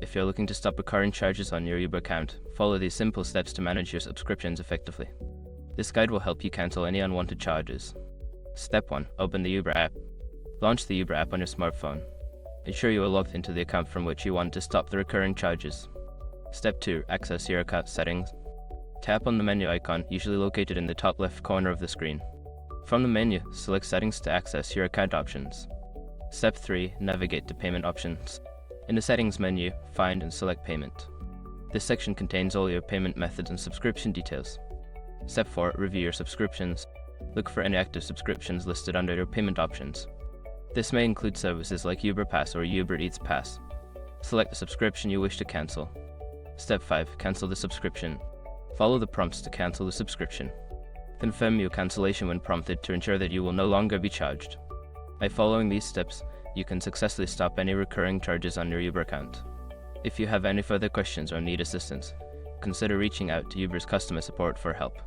If you're looking to stop recurring charges on your Uber account, follow these simple steps to manage your subscriptions effectively. This guide will help you cancel any unwanted charges. Step 1. Open the Uber app. Launch the Uber app on your smartphone. Ensure you are logged into the account from which you want to stop the recurring charges. Step 2. Access your account settings. Tap on the menu icon, usually located in the top left corner of the screen. From the menu, select Settings to access your account options. Step 3. Navigate to Payment Options. In the Settings menu, find and select Payment. This section contains all your payment methods and subscription details. Step 4. Review your subscriptions. Look for any active subscriptions listed under your payment options. This may include services like Uber Pass or Uber Eats Pass. Select the subscription you wish to cancel. Step 5. Cancel the subscription. Follow the prompts to cancel the subscription. Confirm your cancellation when prompted to ensure that you will no longer be charged. By following these steps, you can successfully stop any recurring charges on your Uber account. If you have any further questions or need assistance, consider reaching out to Uber's customer support for help.